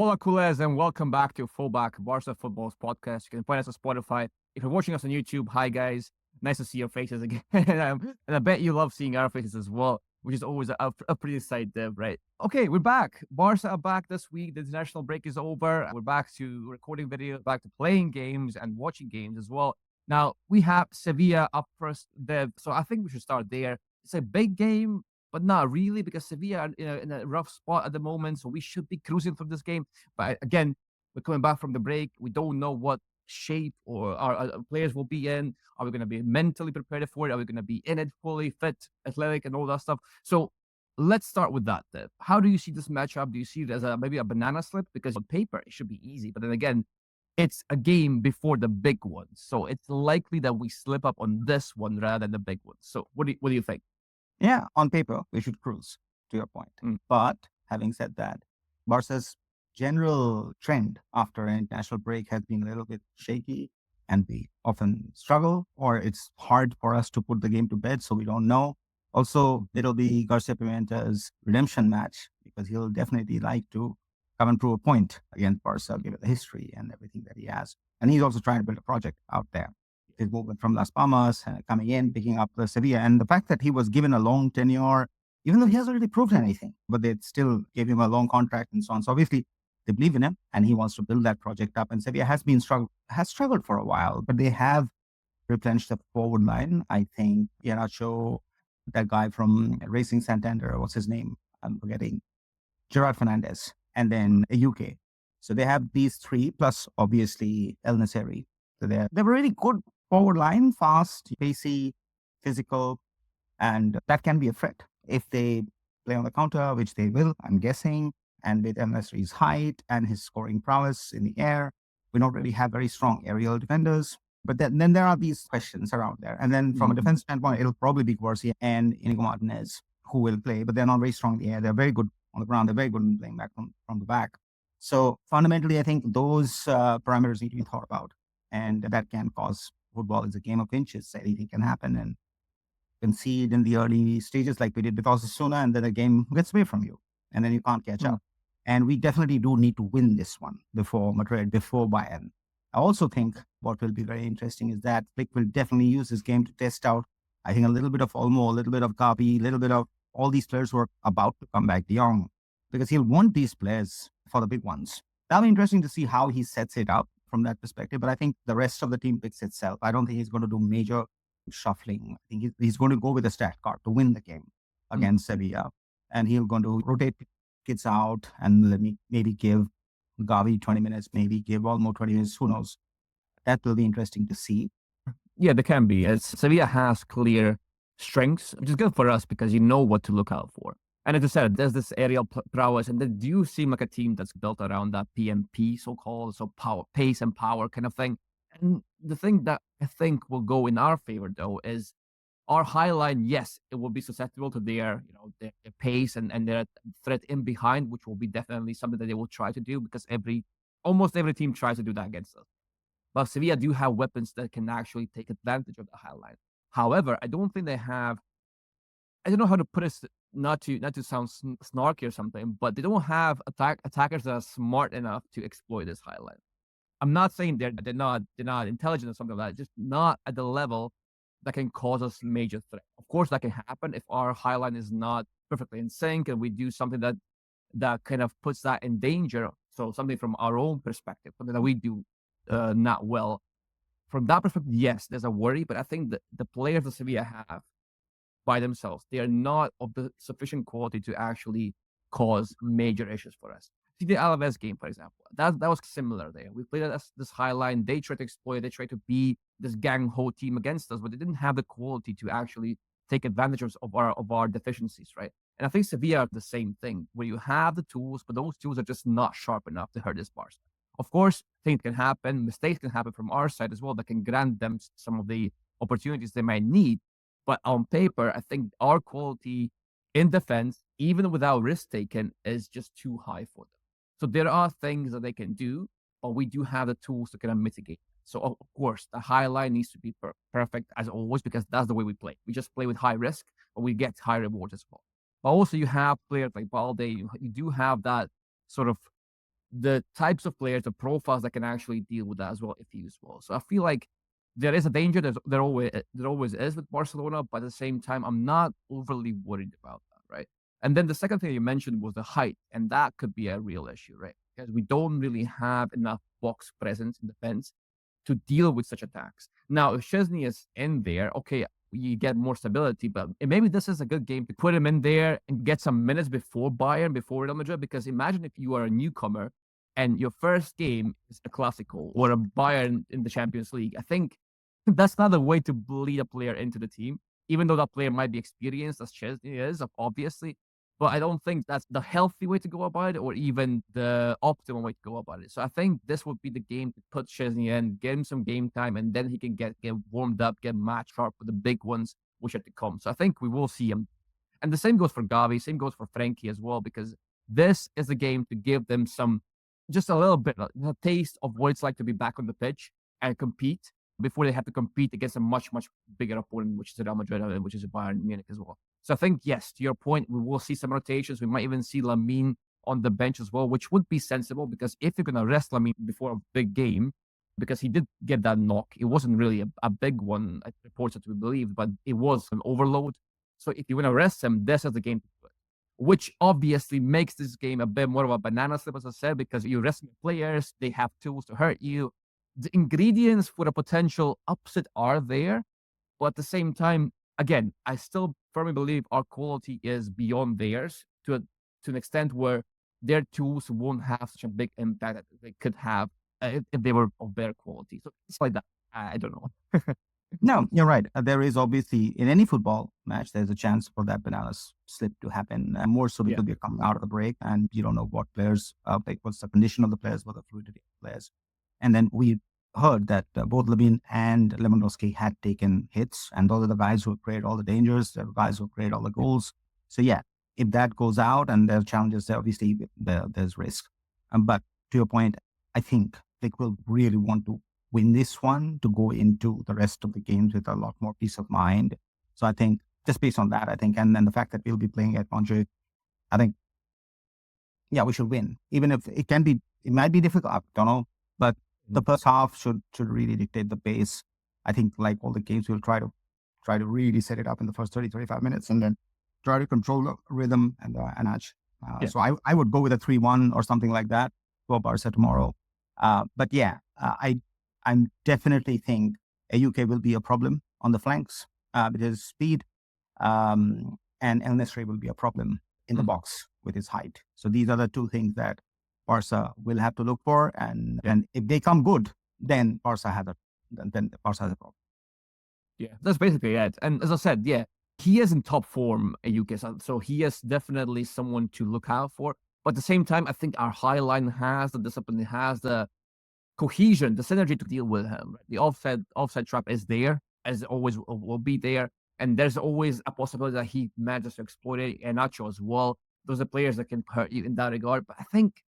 Hola, culés, and welcome back to Fullback Barca Football's podcast. You can find us on Spotify. If you're watching us on YouTube, hi guys, nice to see your faces again. And I bet you love seeing our faces as well, which is always a pretty sight there, right? Okay, we're back. Barca are back this week. The international break is over. We're back to recording videos, back to playing games and watching games as well. Now we have Sevilla up first, so I think we should start there. It's a big game, but not really because Sevilla are in a rough spot at the moment. So we should be cruising through this game. But again, we're coming back from the break. We don't know what shape or our players will be in. Are we going to be mentally prepared for it? Are we going to be in it fully fit, athletic, and all that stuff? So let's start with that. Then. How do you see this matchup? Do you see it as maybe a banana slip? Because on paper it should be easy, but then again, it's a game before the big one, so it's likely that we slip up on this one rather than the big one. So what do you think? Yeah, on paper, we should cruise, to your point. But having said that, Barca's general trend after an international break has been a little bit shaky, and we often struggle, or it's hard for us to put the game to bed, so we don't know. Also, it'll be Garcia Pimenta's redemption match because he'll definitely like to come and prove a point against Barca, given the history and everything that he has. And he's also trying to build a project out there. His movement from Las Palmas, coming in, picking up the Sevilla, and the fact that he was given a long tenure, even though he hasn't really proved anything, but they still gave him a long contract and so on. So obviously they believe in him, and he wants to build that project up. And Sevilla has struggled for a while, but they have replenished the forward line. I think Iheanacho, that guy from Racing Santander, what's his name? I'm forgetting. Gerard Fernandez, and then a UK. So they have these three, plus obviously El Naseri. So they're really good forward line, fast, pacey, physical, and that can be a threat if they play on the counter, which they will, I'm guessing. And with El Nasri's height and his scoring prowess in the air, we don't really have very strong aerial defenders. But then there are these questions around there. And then from a defense standpoint, it'll probably be Garcia and Inigo Martinez who will play, but they're not very strong in the air. They're very good on the ground. They're very good in playing back from the back. So fundamentally, I think those parameters need to be thought about. And that can cause football is a game of inches. Anything can happen and concede in the early stages like we did with Osasuna, and then the game gets away from you and then you can't catch up. And we definitely do need to win this one before Madrid, before Bayern. I also think what will be very interesting is that Flick will definitely use this game to test out, I think, a little bit of Olmo, a little bit of Gavi, a little bit of all these players who are about to come back, De Jong, because he'll want these players for the big ones. That'll be interesting to see how he sets it up from that perspective. But I think the rest of the team picks itself. I don't think he's going to do major shuffling. I think he's going to go with a stat card to win the game against Sevilla. And he's going to rotate kids out and maybe give Gavi 20 minutes, maybe give Olmo 20 minutes. Who knows? That will be interesting to see. Yeah, there can be. As Sevilla has clear strengths, which is good for us because you know what to look out for. And as I said, there's this aerial prowess, and they do seem like a team that's built around that PMP, so-called, so power, pace and power kind of thing. And the thing that I think will go in our favor, though, is our high line. Yes, it will be susceptible to their pace and their threat in behind, which will be definitely something that they will try to do because almost every team tries to do that against us. But Sevilla do have weapons that can actually take advantage of the high line. However, I don't think they have. I don't know how to put it, not to sound snarky or something, but they don't have attackers that are smart enough to exploit this high line. I'm not saying they're not intelligent or something like that, just not at the level that can cause us major threat. Of course, that can happen if our high line is not perfectly in sync and we do something that kind of puts that in danger. So something from our own perspective, something that we do not well. From that perspective, yes, there's a worry, but I think that the players that Sevilla have by themselves, they are not of the sufficient quality to actually cause major issues for us. See the Alaves game, for example. That was similar there. We played this high line. They tried to exploit. They tried to be this gang-ho team against us, but they didn't have the quality to actually take advantage of our deficiencies, right? And I think Sevilla are the same thing, where you have the tools, but those tools are just not sharp enough to hurt this Barca. Of course, things can happen. Mistakes can happen from our side as well that can grant them some of the opportunities they might need. But on paper, I think our quality in defense, even without risk taken, is just too high for them. So there are things that they can do, but we do have the tools to kind of mitigate. So of course, the high line needs to be perfect as always, because that's the way we play. We just play with high risk, but we get high rewards as well. But also you have players like Balde, you do have that sort of the types of players, the profiles that can actually deal with that as well if used well. So I feel like there is a danger. There always is with Barcelona, but at the same time, I'm not overly worried about that, right? And then the second thing you mentioned was the height, and that could be a real issue, right? Because we don't really have enough box presence in defense to deal with such attacks. Now, if Szczesny is in there, okay, you get more stability, but maybe this is a good game to put him in there and get some minutes before Bayern, before Real Madrid, because imagine if you are a newcomer and your first game is a Clasico or a Bayern in the Champions League. I think that's not a way to bleed a player into the team, even though that player might be experienced as Chesney is, obviously. But I don't think that's the healthy way to go about it or even the optimal way to go about it. So I think this would be the game to put Chesney in, get him some game time, and then he can get warmed up, get match sharp with the big ones, which are to come. So I think we will see him. And the same goes for Gavi, same goes for Frankie as well, because this is the game to give them just a little bit, a taste of what it's like to be back on the pitch and compete before they have to compete against a much, much bigger opponent, which is Real Madrid and which is Bayern Munich as well. So I think, yes, to your point, we will see some rotations. We might even see Lamine on the bench as well, which would be sensible because if you're going to rest Lamine before a big game, because he did get that knock, it wasn't really a big one, reports that we believe, but it was an overload. So if you want to rest him, this is the game to do it, which obviously makes this game a bit more of a banana slip, as I said, because you rest players, they have tools to hurt you. The ingredients for a potential upset are there, but at the same time, again, I still firmly believe our quality is beyond theirs to an extent where their tools won't have such a big impact that they could have if they were of better quality. So it's like that. I don't know. No, you're right. There is obviously in any football match, there's a chance for that banana slip to happen. More so because you're coming out of the break and you don't know what players, what's the condition of the players, what the fluidity of the players. And then we heard that both Lamine and Lewandowski had taken hits, and those are the guys who create all the dangers, the guys who create all the goals. So yeah, if that goes out and there's challenges, obviously there's risk. But to your point, I think they will really want to win this one to go into the rest of the games with a lot more peace of mind. So I think just based on that, I think, and then the fact that we'll be playing at Montjuic, I think, yeah, we should win. Even if it might be difficult, I don't know, but the first half should really dictate the pace. I think like all the games, we'll try to really set it up in the first 30-35 minutes and then try to control the rhythm and edge. So I would go with a 3-1 or something like that for Barca tomorrow. But yeah, I definitely think AUK will be a problem on the flanks with his speed, and El Nesri will be a problem in the box with his height. So these are the two things that Barca will have to look for, and if they come good, then Barca has a problem. Yeah, that's basically it. And as I said, he is in top form, UK, so he is definitely someone to look out for. But at the same time, I think our high line has the discipline, it has the cohesion, the synergy to deal with him. Right? The offside trap is there, as it always will be there, and there's always a possibility that he manages to exploit it. And Nacho as well. Those are players that can hurt you in that regard. But I think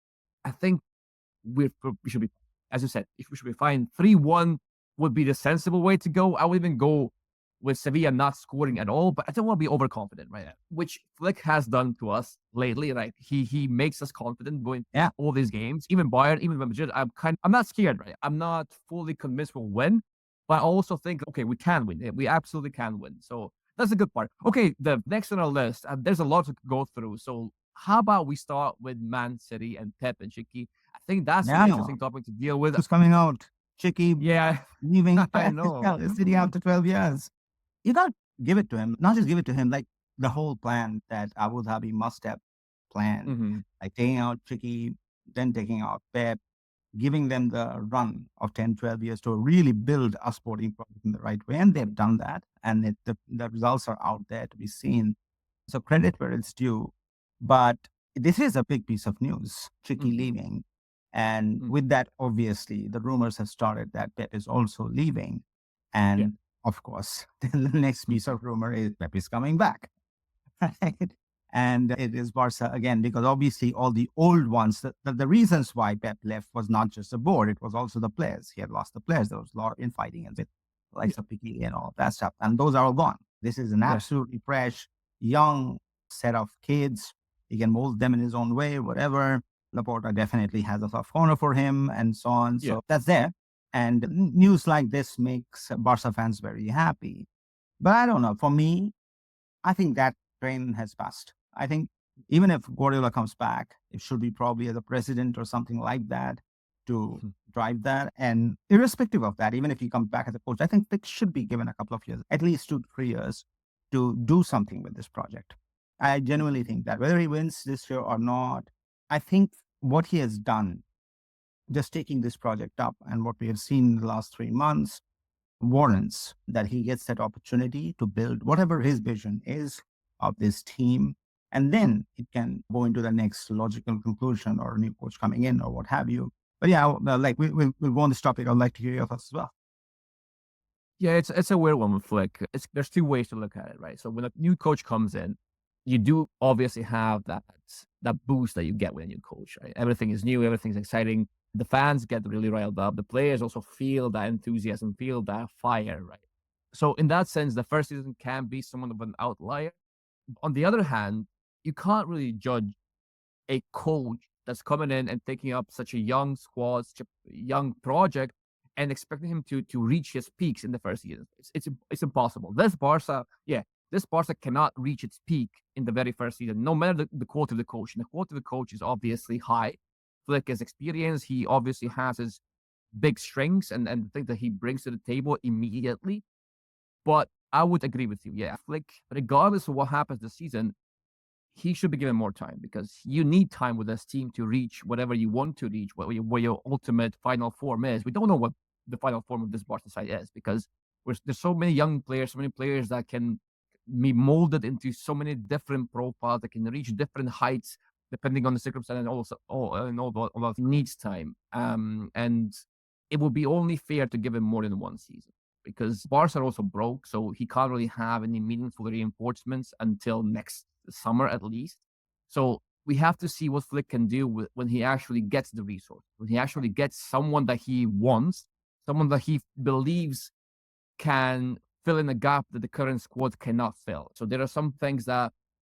we should be, as you said, we should be fine. 3-1 would be the sensible way to go. I would even go with Sevilla not scoring at all, but I don't want to be overconfident, right? Which Flick has done to us lately, right? He makes us confident going all these games, even Bayern, even Madrid. I'm not scared, right? I'm not fully convinced we'll win, but I also think, okay, we can win. We absolutely can win. So that's the good part. Okay, the next on our list, there's a lot to go through. So how about we start with Man City and Pep and Txiki? I think that's an interesting topic to deal with. Who's coming out? Txiki leaving I know. City after 12 years. You got to give it to him. Not just give it to him, like the whole plan that Abu Dhabi must have planned. Like taking out Txiki, then taking out Pep, giving them the run of 10, 12 years to really build a sporting product in the right way. And they've done that. And the results are out there to be seen. So credit where it's due. But this is a big piece of news, Txiki leaving. And with that, obviously, the rumors have started that Pep is also leaving. And of course, the next piece of rumor is Pep is coming back. Right? And it is Barca again, because obviously all the old ones, the reasons why Pep left was not just the board, it was also the players. He had lost the players. There was a lot of infighting and with like Piqué and all of that stuff. And those are all gone. This is an absolutely fresh, young set of kids. He can mold them in his own way, whatever. Laporta definitely has a soft corner for him and so on. Yeah. So that's there. And news like this makes Barca fans very happy. But I don't know. For me, I think that train has passed. I think even if Guardiola comes back, it should be probably as a president or something like that to drive that. And irrespective of that, even if he comes back as a coach, I think Flick should be given a couple of years, at least 2 to 3 years, to do something with this project. I genuinely think that whether he wins this year or not, I think what he has done, just taking this project up and what we have seen in the last 3 months, warrants that he gets that opportunity to build whatever his vision is of this team. And then it can go into the next logical conclusion or a new coach coming in or what have you. But yeah, like we'll go on this topic. I'd like to hear your thoughts as well. Yeah, it's a weird one with Flick. There's two ways to look at it, right? So when a new coach comes in, you do obviously have that boost that you get with a new coach, right? Everything is new, everything's exciting. The fans get really riled up. The players also feel that enthusiasm, feel that fire, right? So in that sense, the first season can be somewhat of an outlier. On the other hand, you can't really judge a coach that's coming in and taking up such a young squad, such a young project, and expecting him to reach his peaks in the first season. It's impossible. This Barca cannot reach its peak in the very first season, no matter the quality of the coach. And the quality of the coach is obviously high. Flick is experienced. He obviously has his big strengths and things that he brings to the table immediately. But I would agree with you. Yeah, Flick, regardless of what happens this season, he should be given more time because you need time with this team to reach whatever you want to reach, what your ultimate final form is. We don't know what the final form of this Barca side is because there's so many young players, so many players that can be molded into so many different profiles that can reach different heights depending on the circumstance and also all that needs time. And it would be only fair to give him more than one season because Barca are also broke, so he can't really have any meaningful reinforcements until next summer at least. So we have to see what Flick can do when he actually gets the resource, when he actually gets someone that he wants, someone that he believes can fill in a gap that the current squad cannot fill. So there are some things that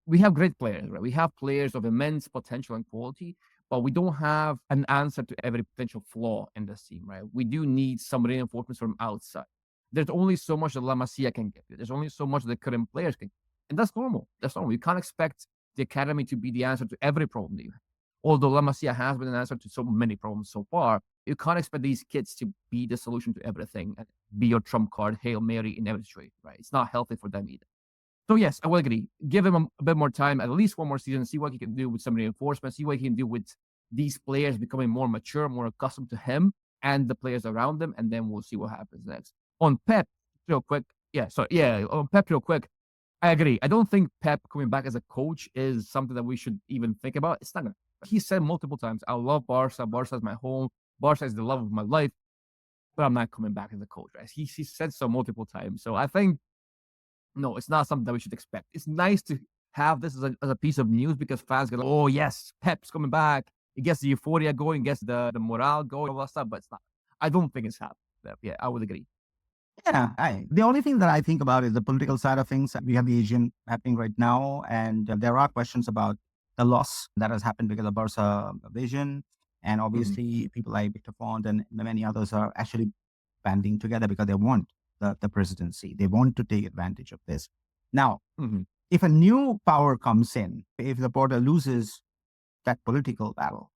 we have great players, right? We have players of immense potential and quality, but we don't have an answer to every potential flaw in this team, right? We do need some reinforcements from outside. There's only so much that La Masia can give you. There's only so much that the current players can. And that's normal. That's normal. You can't expect the academy to be the answer to every problem that you have. Although La Masia has been an answer to so many problems so far, you can't expect these kids to be the solution to everything and be your trump card, Hail Mary in every situation, right? It's not healthy for them either. So yes, I will agree. Give him a bit more time, at least one more season, see what he can do with some reinforcement, see what he can do with these players becoming more mature, more accustomed to him and the players around them, and then we'll see what happens next. On Pep, real quick. On Pep, real quick. I agree. I don't think Pep coming back as a coach is something that we should even think about. It's not gonna. He said multiple times, I love Barca. Barca is my home. Barca is the love of my life. But I'm not coming back as a coach, right? He said so multiple times. So I think, no, it's not something that we should expect. It's nice to have this as a piece of news because fans go, oh, yes, Pep's coming back. It gets the euphoria going, gets the morale going, all that stuff. But it's not. I don't think it's happening. Yeah, I would agree. Yeah, the only thing that I think about is the political side of things. We have the Asian happening right now, and there are questions about the loss that has happened because of Barca vision. And obviously, people like Victor Font and many others are actually banding together because they want the presidency. They want to take advantage of this. Now, if a new power comes in, if the Porta loses that political battle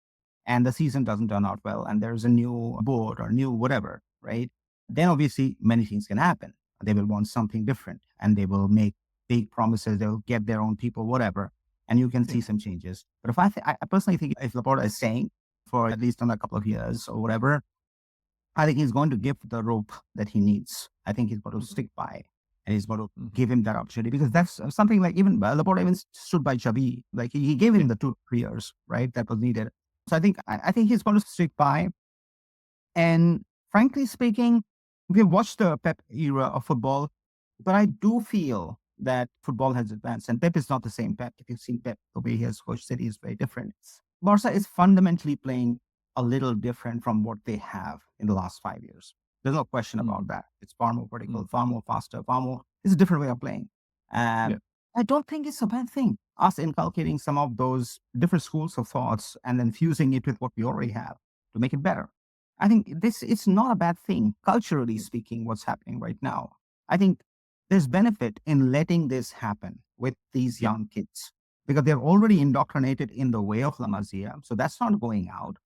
and the season doesn't turn out well, and there's a new board or new whatever, right? Then obviously many things can happen. They will want something different and they will make big promises. They'll get their own people, whatever. And you can see some changes. But if I personally think if Laporta is staying for at least a couple of years or whatever, I think he's going to give the rope that he needs. I think he's going to stick by and he's going to give him that opportunity because that's something like even Laporta even stood by Xavi. Like he gave him the 2 years, right? That was needed. So I think he's going to stick by. And frankly speaking, we've watched the Pep era of football, but I do feel that football has advanced. And Pep is not the same Pep. If you've seen Pep, the way he has coached City is very different. Barca is fundamentally playing a little different from what they have in the last 5 years. There's no question about that. It's far more vertical, far more faster, it's a different way of playing. I don't think it's a bad thing. Us inculcating some of those different schools of thoughts and then fusing it with what we already have to make it better. I think it's not a bad thing, culturally speaking, what's happening right now. I think there's benefit in letting this happen with these Yeah. young kids because they're already indoctrinated in the way of La Masia. So that's not going out.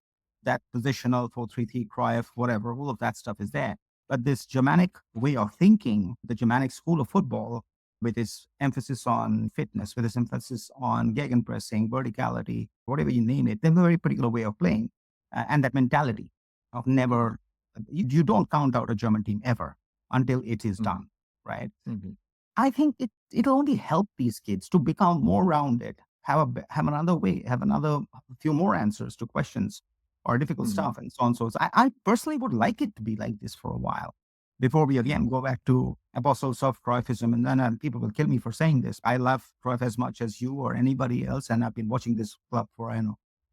That positional 4-3-3, Cruyff, whatever, all of that stuff is there. But this Germanic way of thinking, the Germanic school of football, with its emphasis on fitness, with its emphasis on gegenpressing, verticality, whatever you name it, they have a very particular way of playing. And that mentality of never, you don't count out a German team ever until it is done, right? Mm-hmm. I think it'll only help these kids to become more rounded, have another way, have another few more answers to questions or difficult stuff and so on. So I personally would like it to be like this for a while before we again go back to apostles of Cruyffism. And then people will kill me for saying this. I love Cruyff as much as you or anybody else. And I've been watching this club for,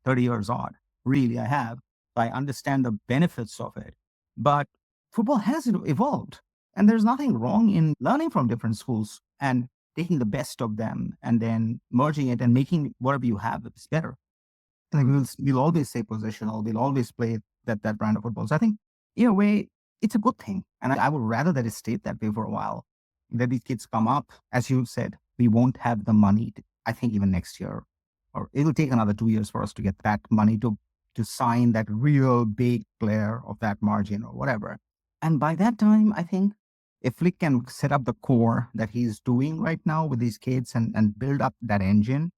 30 years odd. Really, I have. I understand the benefits of it. But football has evolved. And there's nothing wrong in learning from different schools and taking the best of them and then merging it and making whatever you have is better. Like we'll always say positional. We'll always play that brand of football. So I think in a way, it's a good thing. And I would rather that it stayed that way for a while. That these kids come up, as you said, we won't have the money, I think even next year, or it'll take another 2 years for us to get that money to sign that real big player of that margin or whatever. And by that time, I think if Flick can set up the core that he's doing right now with these kids and build up that engine,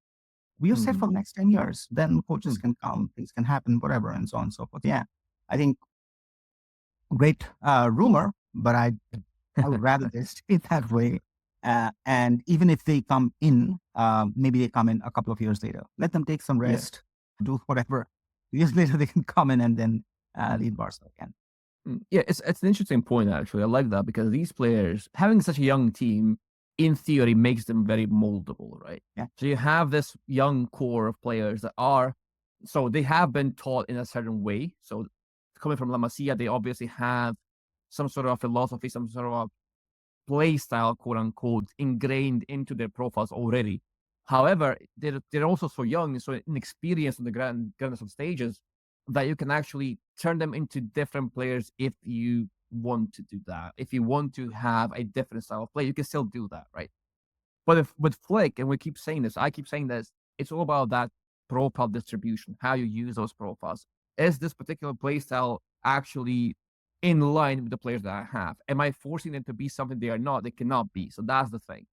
we are set for the next 10 years. Then coaches can come, things can happen, whatever, and so on and so forth. Yeah, I think great rumor, but I would rather they stay that way. And even if they come in, maybe they come in a couple of years later. Let them take some rest, do whatever. Years later, they can come in and then lead Barca again. Yeah, it's an interesting point, actually. I like that because these players, having such a young team, in theory, makes them very moldable, right? Yeah. So you have this young core of players that are, so they have been taught in a certain way. So coming from La Masia, they obviously have some sort of philosophy, some sort of play style, quote unquote, ingrained into their profiles already. However, they're also so young and so inexperienced on the grandest of stages that you can actually turn them into different players if you want to do that. If you want to have a different style of play, you can still do that, right? But if with Flick, and we keep saying this, I keep saying this, it's all about that profile distribution, how you use those profiles. Is this particular play style actually in line with the players that I have? Am I forcing them to be something they are not? They cannot be. So that's the thing.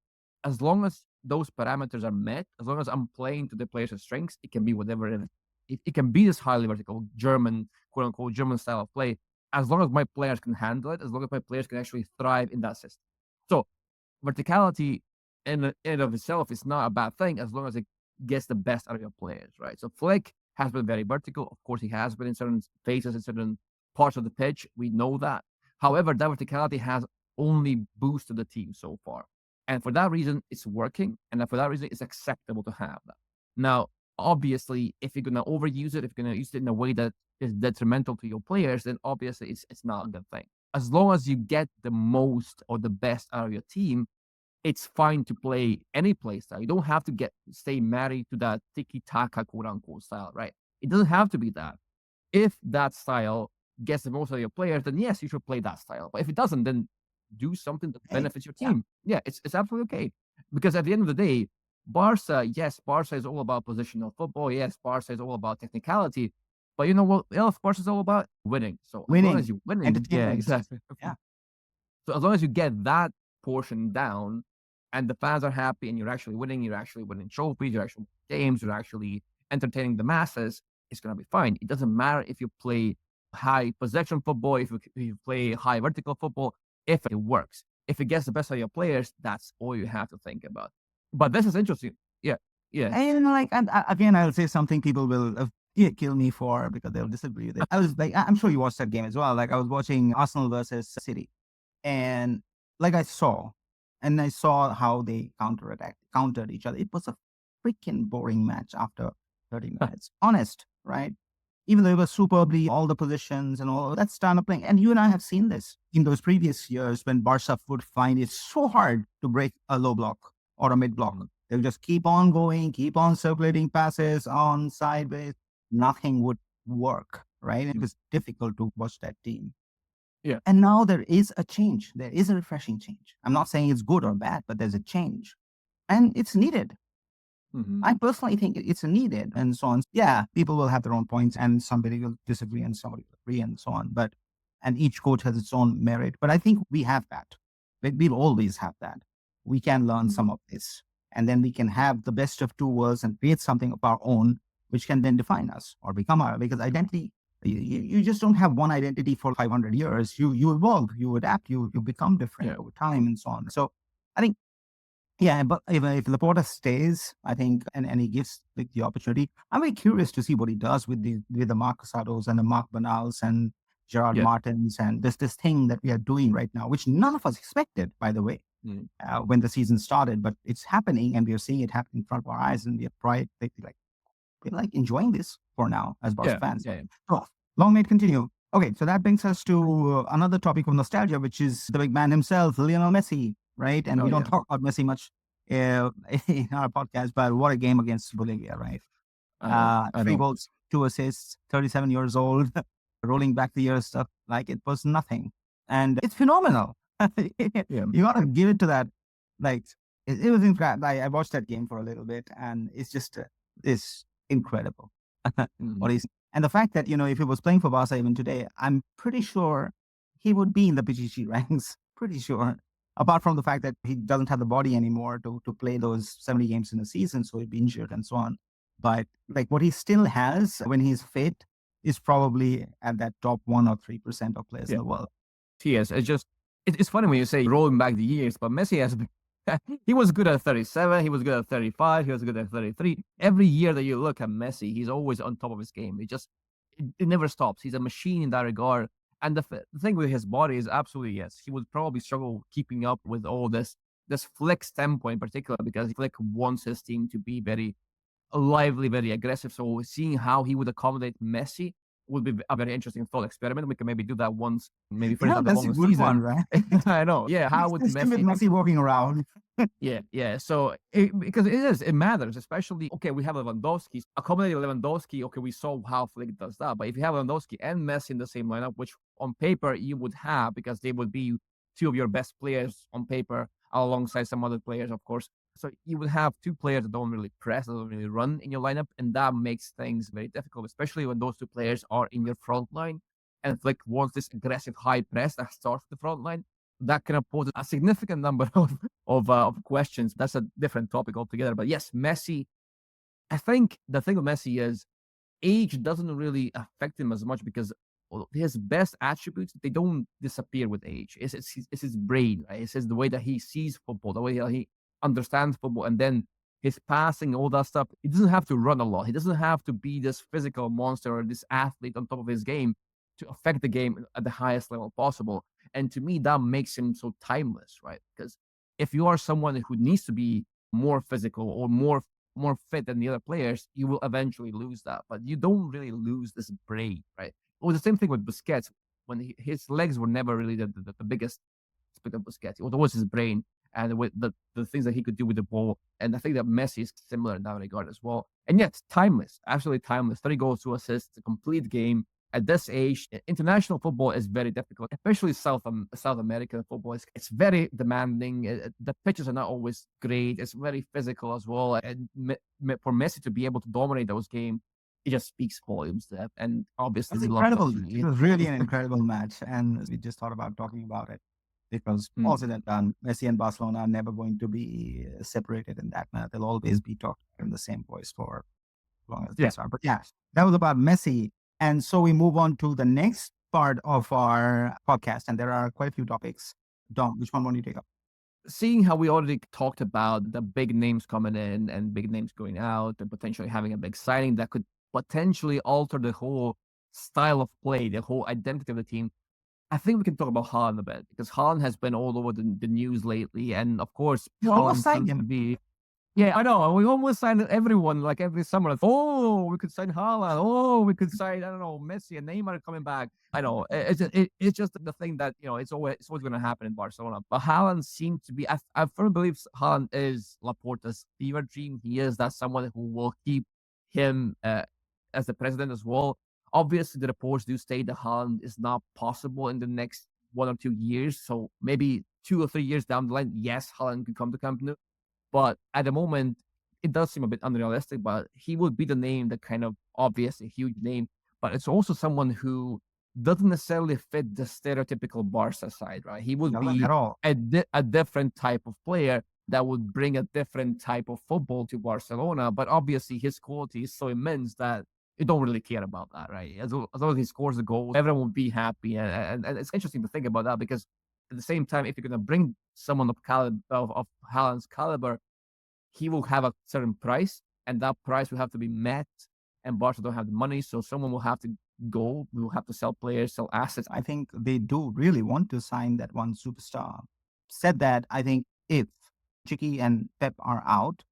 As long as those parameters are met, as long as I'm playing to the players' strengths, it can be whatever it is. It can be this highly vertical German, quote unquote, German style of play, as long as my players can handle it, as long as my players can actually thrive in that system. So verticality in and of itself is not a bad thing as long as it gets the best out of your players, right? So Flick has been very vertical. Of course, he has been in certain phases, in certain parts of the pitch. We know that. However, that verticality has only boosted the team so far. And for that reason, it's working. And for that reason, it's acceptable to have that. Now, obviously, if you're going to overuse it, if you're going to use it in a way that is detrimental to your players, then obviously it's not a good thing. As long as you get the most or the best out of your team, it's fine to play any play style. You don't have to stay married to that tiki-taka, quote unquote, style, right? It doesn't have to be that. If that style gets the most out of your players, then yes, you should play that style. But if it doesn't, then do something that benefits your team. Yeah, it's absolutely okay. Because at the end of the day, Barca is all about positional football. Yes, Barca is all about technicality. But you know what else Barca is all about? Winning. So as long as you're winning, yeah, exactly. Yeah. So as long as you get that portion down and the fans are happy and you're actually winning trophies, you're actually winning games, you're actually entertaining the masses, it's going to be fine. It doesn't matter if you play high possession football, if you play high vertical football, if it works. If it gets the best of your players, that's all you have to think about. But this is interesting. Yeah. And again, I'll say something people will kill me for because they'll disagree with it. I was like, I'm sure you watched that game as well. Like I was watching Arsenal versus City. And like I saw how they countered each other. It was a freaking boring match after 30 minutes. Honest, right? Even though it was superbly all the positions and all that style of playing. And you and I have seen this in those previous years when Barca would find it so hard to break a low block or a mid block. They'll just keep on going, keep on circulating passes on sideways. Nothing would work, right? It was difficult to watch that team. Yeah. And now there is a change. There is a refreshing change. I'm not saying it's good or bad, but there's a change. And it's needed. I personally think it's needed and so on. Yeah, people will have their own points and somebody will disagree and somebody will agree and so on. And each coach has its own merit. But I think we have that. We'll always have that. We can learn some of this. And then we can have the best of two worlds and create something of our own, which can then define us or become our, because identity, you just don't have one identity for 500 years. You evolve, you adapt, you become different over time and so on. So I think, yeah, but if Laporta stays, I think, and he gives the opportunity, I'm very curious to see what he does with the Marc Casados and the Marc Banals and Gerard Martins and this thing that we are doing right now, which none of us expected, by the way, when the season started. But it's happening, and we are seeing it happen in front of our eyes, and we are we're enjoying this for now as Barca fans. So, long may it continue. Okay, so that brings us to another topic of nostalgia, which is the big man himself, Lionel Messi, right? And we don't talk about Messi much in our podcast, but what a game against Bolivia, right? 3 goals, 2 assists, 37 years old, rolling back the years, stuff like it was nothing. And it's phenomenal. You got to give it to that. Like, it was incredible. I watched that game for a little bit, and it's just, it's incredible. And the fact that, if he was playing for Barca even today, I'm pretty sure he would be in the PGG ranks, pretty sure. Apart from the fact that he doesn't have the body anymore to play those 70 games in a season, so he'd be injured and so on. But like what he still has when he's fit is probably at that top 1 or 3% of players in the world. He is. It's funny when you say rolling back the years, but Messi has been, he was good at 37, he was good at 35, he was good at 33. Every year that you look at Messi, he's always on top of his game. It never stops. He's a machine in that regard. And the thing with his body is absolutely, yes, he would probably struggle keeping up with all this Flick's tempo in particular, because Flick wants his team to be very lively, very aggressive. So seeing how he would accommodate Messi would be a very interesting thought experiment. We can maybe do that once, maybe for that's a good one, right? I know. Yeah, how would Messi walking around? Yeah. So because it matters, especially, okay, we have Lewandowski, accommodating Lewandowski. Okay, we saw how Flick does that, but if you have Lewandowski and Messi in the same lineup, which on paper you would have, because they would be 2 of your best players on paper, alongside some other players, of course. So you would have 2 players that don't really press, that don't really run in your lineup, and that makes things very difficult, especially when those 2 players are in your front line. And Flick wants this aggressive high press that starts the front line. That can pose a significant number of questions. That's a different topic altogether. But yes, Messi, I think the thing with Messi is age doesn't really affect him as much, because his best attributes, they don't disappear with age. It's his brain, right? It's the way that he sees football, the way that he understands football, and then his passing, all that stuff. He doesn't have to run a lot. He doesn't have to be this physical monster or this athlete on top of his game to affect the game at the highest level possible. And to me, that makes him so timeless, right? Because if you are someone who needs to be more physical or more fit than the other players, you will eventually lose that. But you don't really lose this brain, right? It was the same thing with Busquets. When his legs were never really the biggest aspect of Busquets. It was always his brain and with the things that he could do with the ball. And I think that Messi is similar in that regard as well. And yet, timeless, absolutely timeless. 30 goals, 2 assists, a complete game. At this age, international football is very difficult, especially South American football. It's very demanding. The pitches are not always great. It's very physical as well. And for Messi to be able to dominate those games, it just speaks volumes to that. And obviously, it's incredible. It was really an incredible match. And we just thought about talking about it, because all said and done, Messi and Barcelona are never going to be separated in that manner. They'll always be talked in the same voice for as long as they are. But yeah, that was about Messi. And so we move on to the next part of our podcast. And there are quite a few topics. Dom, which one want you to take up? Seeing how we already talked about the big names coming in and big names going out and potentially having a big signing that could potentially alter the whole style of play, the whole identity of the team, I think we can talk about Haaland a bit, because Haaland has been all over the news lately. And of course, Haaland seems to be... Yeah, I know. We almost signed everyone like every summer. Like, oh, we could sign Haaland. Oh, we could sign, I don't know, Messi and Neymar coming back. I know. It's just the thing that, it's always going to happen in Barcelona. But Haaland seems to be, I firmly believe Haaland is Laporta's fever dream. He is that someone who will keep him as the president as well. Obviously, the reports do state that Haaland is not possible in the next 1 or 2 years. So maybe 2 or 3 years down the line, yes, Haaland could come to Camp Nou. But at the moment, it does seem a bit unrealistic, but he would be the name that kind of obvious, a huge name. But it's also someone who doesn't necessarily fit the stereotypical Barca side, right? He would Not be at all. a different type of player that would bring a different type of football to Barcelona. But obviously, his quality is so immense that you don't really care about that, right? As long as he scores the goals, everyone will be happy. And it's interesting to think about that because at the same time, if you're going to bring someone of Haaland's caliber, he will have a certain price, and that price will have to be met. And Barca don't have the money, so someone will have to go. We will have to sell players, sell assets. I think they do really want to sign that one superstar. Said that, I think if Txiki and Pep are out,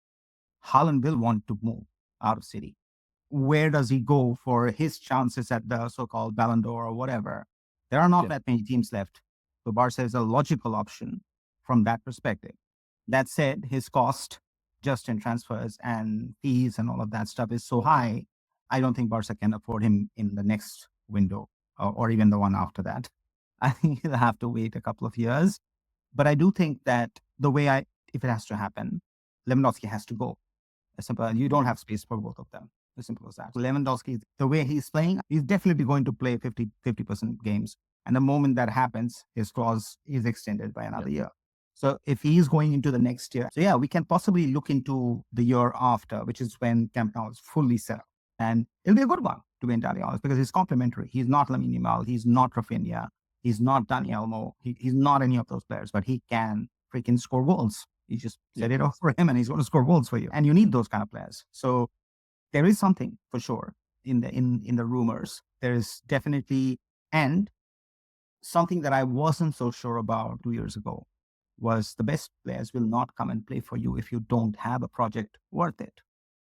Haaland will want to move out of City. Where does he go for his chances at the so-called Ballon d'Or or whatever? There are not that many teams left. So Barca is a logical option from that perspective. That said, his cost just in transfers and fees and all of that stuff is so high, I don't think Barca can afford him in the next window or even the one after that. I think he'll have to wait a couple of years. But I do think that if it has to happen, Lewandowski has to go. As simple, you don't have space for both of them. As simple as that. Lewandowski, the way he's playing, he's definitely going to play 50% games. And the moment that happens, his clause is extended by another year. So if he's going into the next year, so yeah, we can possibly look into the year after, which is when Camp Nou is fully set up. And it'll be a good one, to be entirely honest, because he's complementary. He's not Lamine Yamal. He's not Rafinha. He's not Dani Olmo. He's not any of those players, but he can freaking score goals. You just set it off for him and he's going to score goals for you. And you need those kind of players. So there is something for sure in the rumors. There is definitely, and something that I wasn't so sure about 2 years ago was the best players will not come and play for you if you don't have a project worth it.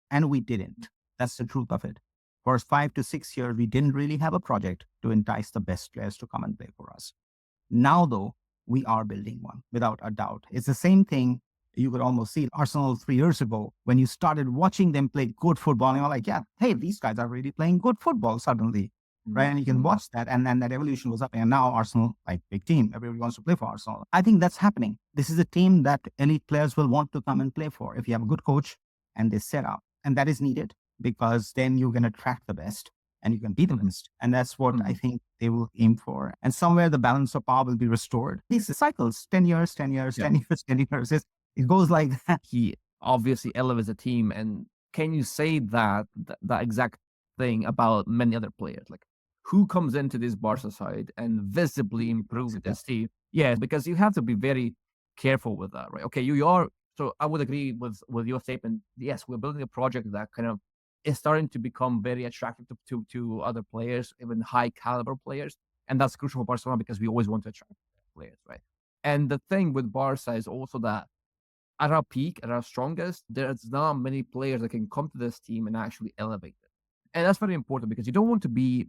And we didn't. That's the truth of it. For 5 to 6 years, we didn't really have a project to entice the best players to come and play for us. Now, though, we are building one without a doubt. It's the same thing you could almost see Arsenal 3 years ago when you started watching them play good football. And you're like, yeah, hey, these guys are really playing good football suddenly. Right. And you can watch that. And then that evolution was up. And now Arsenal, like big team, everybody wants to play for Arsenal. I think that's happening. This is a team that elite players will want to come and play for if you have a good coach and they set up. And that is needed because then you can attract the best and you can be the best. And that's what I think they will aim for. And somewhere the balance of power will be restored. These cycles, 10 years, 10 years, 10 years, 10 years. It goes like that. He obviously elevates a team. And can you say that exact thing about many other players? Like, who comes into this Barca side and visibly improves this team? Yeah, because you have to be very careful with that, right? Okay, you are. So I would agree with your statement. Yes, we're building a project that kind of is starting to become very attractive to other players, even high caliber players, and that's crucial for Barcelona because we always want to attract players, right? And the thing with Barca is also that at our peak, at our strongest, there's not many players that can come to this team and actually elevate it. And that's very important because you don't want to be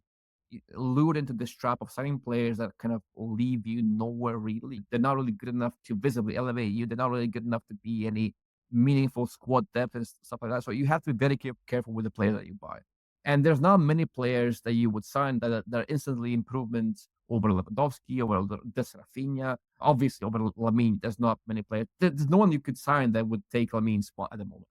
lured into this trap of signing players that kind of leave you nowhere really. They're not really good enough to visibly elevate you. They're not really good enough to be any meaningful squad depth and stuff like that. So you have to be very careful with the players that you buy. And there's not many players that you would sign that are instantly improvements over Lewandowski, over Rafinha. Obviously, over Lamine, there's not many players. There's no one you could sign that would take Lamine's spot at the moment.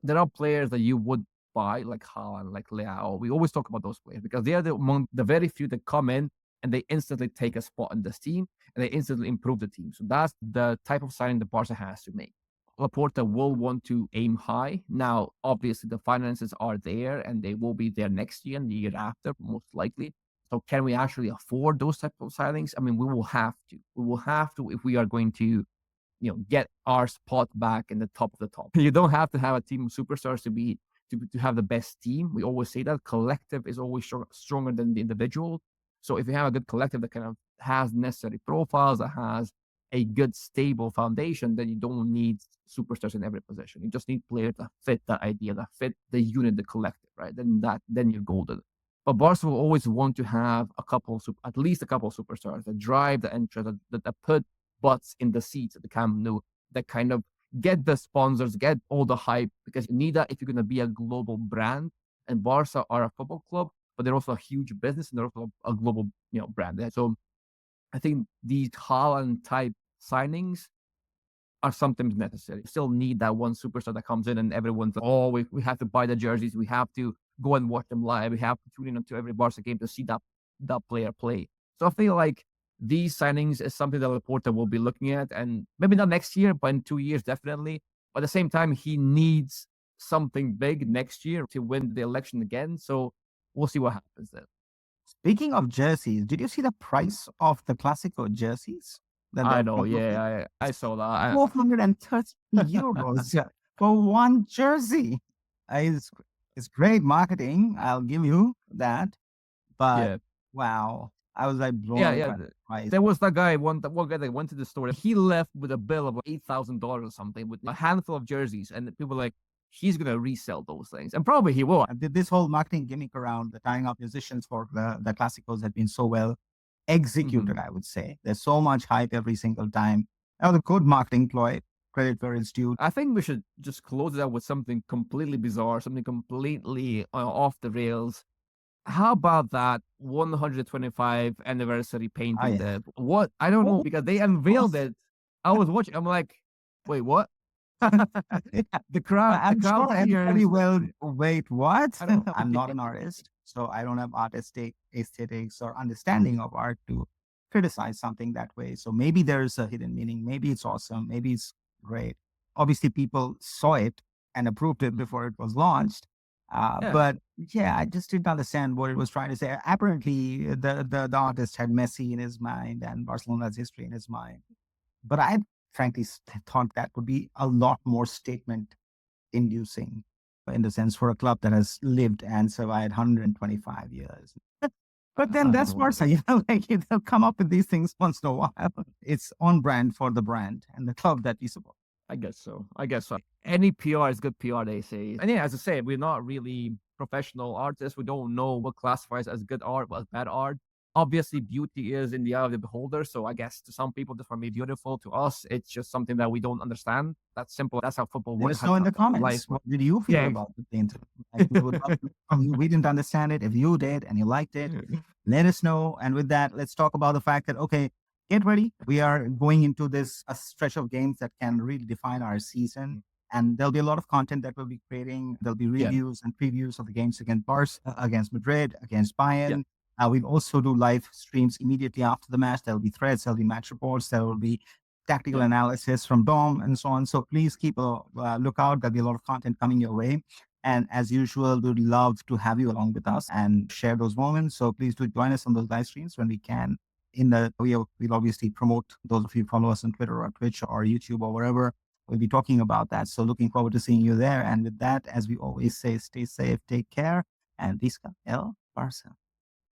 There are players that you would buy, like Haaland, like Leao. We always talk about those players because they are among the very few that come in and they instantly take a spot in this team and they instantly improve the team. So that's the type of signing the Barca has to make. Laporta will want to aim high. Now, obviously, the finances are there and they will be there next year and the year after, most likely. So can we actually afford those type of signings? I mean, we will have to. We will have to if we are going to, get our spot back in the top of the top. You don't have to have a team of superstars to have the best team. We always say that collective is always stronger than the individual. So if you have a good collective that kind of has necessary profiles, that has a good, stable foundation, then you don't need superstars in every position. You just need players that fit that idea, that fit the unit, the collective, right? Then you're golden. But Barca will always want to have at least a couple of superstars that drive the interest, that put butts in the seats at the Camp Nou, that kind of get the sponsors, get all the hype, because you need that if you're going to be a global brand. And Barca are a football club, but they're also a huge business and they're also a global, brand. So I think these Haaland type signings are sometimes necessary. You still need that one superstar that comes in and everyone's like, oh, we have to buy the jerseys. We have to go and watch them live. We have to tune in to every Barca game to see that player play. So I feel like these signings is something that Laporta will be looking at, and maybe not next year, but in 2 years, definitely. But at the same time, he needs something big next year to win the election again. So we'll see what happens then. Speaking of jerseys, did you see the price of the Clásico jerseys? I know, yeah, I saw that. 430 euros for one jersey. It's great marketing, I'll give you that. But wow, I was like blown away by the price. There was that guy, one guy that went to the store. He left with a bill of $8,000 or something with a handful of jerseys, and people were like, he's going to resell those things. And probably he will. This whole marketing gimmick around the tying up musicians for the Clásicos had been so well executed, I would say. There's so much hype every single time. That was a good marketing ploy. Credit where it's due. I think we should just close it out with something completely bizarre, something completely off the rails. How about that 125 anniversary painting? What? I don't know, because they unveiled it. I was watching. I'm like, wait, what? The crowd. I'm sure everybody will wait. What? I'm not an artist, so I don't have artistic aesthetics or understanding of art to criticize something that way. So maybe there's a hidden meaning. Maybe it's awesome. Maybe it's great. Obviously, people saw it and approved it before it was launched. But yeah, I just didn't understand what it was trying to say. Apparently, the artist had Messi in his mind and Barcelona's history in his mind. But I frankly thought that would be a lot more statement inducing, in the sense, for a club that has lived and survived 125 years. But then that's Barca, like they'll come up with these things once in a while. It's on brand for the brand and the club that we support. I guess so. Any PR is good PR, they say. And yeah, as I say, we're not really professional artists. We don't know what classifies as good art, what's bad art. Obviously, beauty is in the eye of the beholder. So I guess to some people, this might be beautiful. To us, it's just something that we don't understand. That's simple. That's how football works. Let us know in the comments. What did you feel about the painting? We didn't understand it. If you did and you liked it, let us know. And with that, let's talk about the fact that, okay, get ready. We are going into this a stretch of games that can really define our season. And there'll be a lot of content that we'll be creating. There'll be reviews and previews of the games against Barca, against Madrid, against Bayern. We'll also do live streams immediately after the match. There'll be threads, there'll be match reports, there will be tactical analysis from Dom and so on. So please keep a lookout. There'll be a lot of content coming your way. And as usual, we'd love to have you along with us and share those moments. So please do join us on those live streams when we can. We'll obviously promote those of you who follow us on Twitter or Twitch or YouTube or wherever. We'll be talking about that. So looking forward to seeing you there. And with that, as we always say, stay safe, take care, and Visca el Barça.